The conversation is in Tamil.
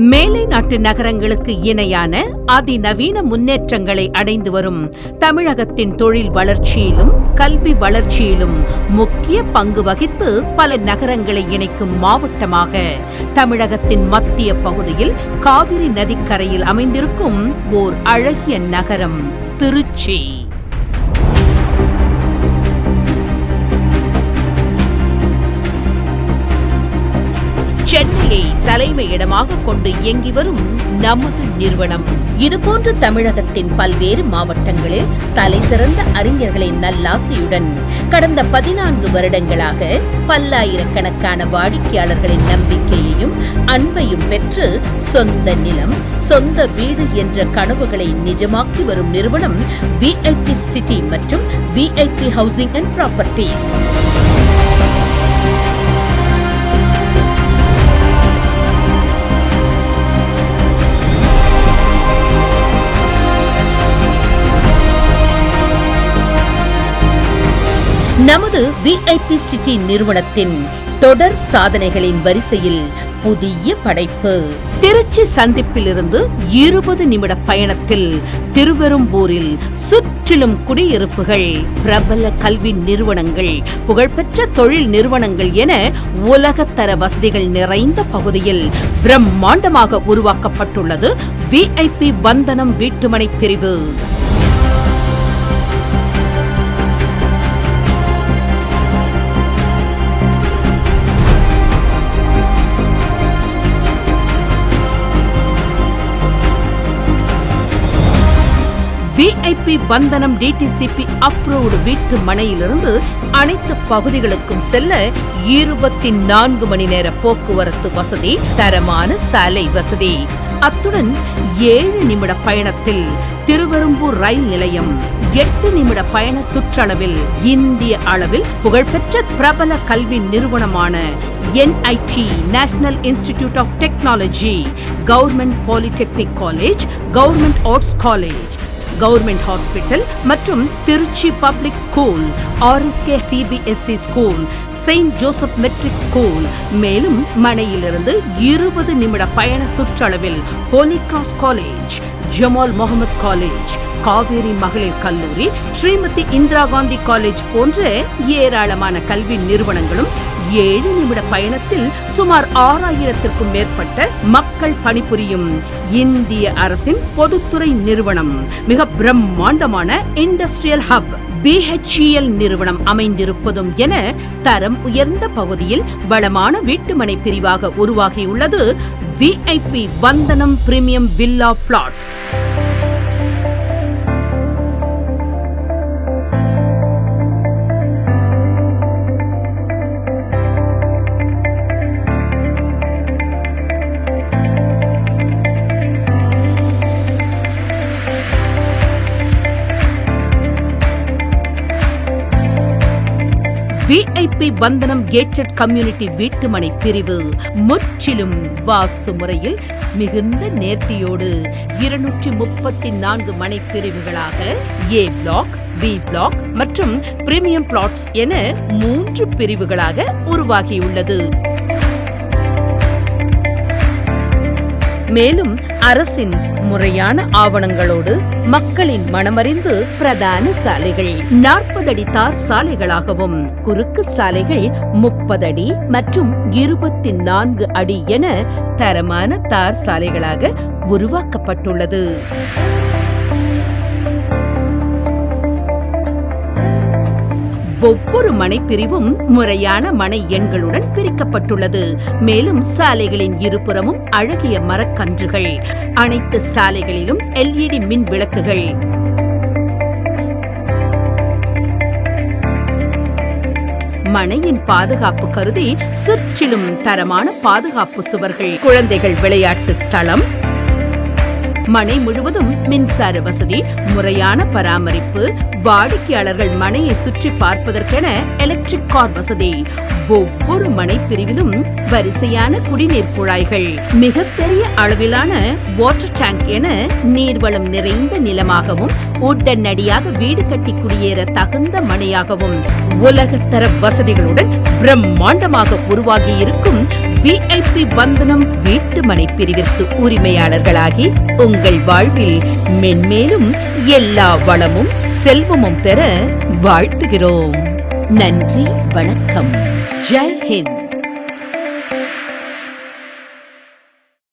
மேலை நாட்டு நகரங்களுக்கு இணையான அதிநவீன முன்னேற்றங்களை அடைந்து வரும் தமிழகத்தின் தொழில் வளர்ச்சியிலும் கல்வி வளர்ச்சியிலும் முக்கிய பங்கு வகித்து பல நகரங்களை இணைக்கும் மாவட்டமாக தமிழகத்தின் மத்திய பகுதியில் காவிரி நதிக்கரையில் அமைந்திருக்கும் ஓர் அழகிய நகரம் திருச்சி. சென்னையை தலைமையிடமாக கொண்டு இயங்கி வரும் நமது நிறுவனம் இதுபோன்ற தமிழகத்தின் பல்வேறு மாவட்டங்களில் தலைசிறந்த அறிஞர்களின் நல்லாசையுடன் கடந்த 14 வருடங்களாக பல்லாயிரக்கணக்கான வாடிக்கையாளர்களின் நம்பிக்கையையும் அன்பையும் பெற்று சொந்த நிலம், சொந்த வீடு என்ற கனவுகளை நிஜமாக்கி வரும் நிறுவனம் VIP சிட்டி மற்றும் VIP ஹவுசிங் அண்ட் ப்ராப்பர்ட்டிஸ். நமது VIP சிட்டி நிறுவனத்தின் தொடர் சாதனைகளின் வரிசையில் புதிய படைப்பு. திருச்சி சந்திப்பிலிருந்து 20 நிமிட பயணத்தில் திருவெரும்பூரில் சுற்றிலும் குடியிருப்புகள், பிரபல கல்வி நிறுவனங்கள், புகழ்பெற்ற தொழில் நிறுவனங்கள் என உலகத்தர வசதிகள் நிறைந்த பகுதியில் பிரம்மாண்டமாக உருவாக்கப்பட்டுள்ளது VIP வந்தனம் வீட்டுமனை பிரிவு. VIP வந்தனம் DTCP அப்ரூவ்டு வீட்டு மனையிலிருந்து அனைத்து பகுதிகளுக்கும் செல்ல 24 மணி நேர போக்குவரத்து வசதி, தரமான சாலை வசதி, அத்துடன் 7 நிமிட பயணத்தில் திருவெரும்பூர் ரயில் நிலையம், 8 நிமிட பயண சுற்றளவில் இந்திய அளவில் புகழ்பெற்ற பிரபல கல்வி நிறுவனமான NIT National Institute of Technology, Government Polytechnic College, Government Arts College, Government Hospital மற்றும் Tiruchi Public School, RSK CBSE school, Saint Joseph Matric School, மேலும் மனையிலிருந்து 20 நிமிட பயண சுற்றளவில் Holy Cross College, Jamal Mohamed College, Kaveri மகளிர் கல்லூரி, ஸ்ரீமதி இந்திரா காந்தி காலேஜ் போன்ற ஏராளமான கல்வி நிறுவனங்களும் 7 நிமிட பயணத்தில் சுமார் 6000த்திற்கும் மேற்பட்ட மக்கள் பணிபுரியும் இந்திய அரசின் பொதுத்துறை நிறுவனம், மிக பிரம்மாண்டமான இண்டஸ்ட்ரியல் ஹப் BHEL நிறுவனம் அமைந்திருப்பதும் என தரம் உயர்ந்த பகுதியில் வளமான வீட்டுமனை பிரிவாக உருவாகியுள்ளது VIP வந்தனம் பிரீமியம் வில்லா பிளாட்ஸ். VIP வந்தனம் கேட்டட் கம்யூனிட்டி வீட்டுமனை பிரிவு முற்றிலும் வாஸ்து முறையில் மிகுந்த நேர்த்தியோடு 234 மனை பிரிவுகளாக A பிளாக், B பிளாக் மற்றும் பிரீமியம் பிளாட்ஸ் என 3 பிரிவுகளாக உருவாகியுள்ளது. மேலும் அரசின் முறையான ஆவணங்களோடு மக்களின் மனமறிந்து பிரதான சாலைகள் 40 அடி தார் சாலைகளாகவும், குறுக்கு சாலைகள் 30 அடி மற்றும் 24 அடி என தரமான தார் சாலைகளாக உருவாக்கப்பட்டுள்ளது. ஒவ்வொரு மனை பிரிவும் முறையான மனை எண்களுடன் பிரிக்கப்பட்டுள்ளது. மேலும் சாலைகளின் இருபுறமும் அழகிய மரக்கன்றுகள், அனைத்து சாலைகளிலும் LED மின் விளக்குகள், மனையின் பாதுகாப்பு கருதி சுற்றிலும் தரமான பாதுகாப்பு சுவர்கள், குழந்தைகள் விளையாட்டு தளம், மனை முழுவதும் மின்சார வசதி, முறையான பராமரிப்பு, வாடிக்கையாளர்கள் மனையை சுற்றி பார்ப்பதற்கென எலக்ட்ரிக் கார் வசதி, ஒவ்வொரு மனை பிரிவிலும் வரிசையான குடிநீர் குழாய்கள், மிகப்பெரிய அளவிலான வாட்டர் டேங்க் என நீர்வளம் நிறைந்த நிலமாகவும் உடனடியாக வீடு கட்டி குடியேற தகுந்த மனையாகவும் உலகத்தர வசதிகளுடன் பிரம்மாண்டமாக உருவாகி இருக்கும் VIP வந்தனம் வீட்டுமனை பிரிவிற்கு உரிமையாளர்களாகி உங்கள் வாழ்வில் மென்மேலும் எல்லா வளமும் செல்வமும் பெற வாழ்த்துகிறோம். நன்றி, வணக்கம். ஜெய் ஹிந்த்.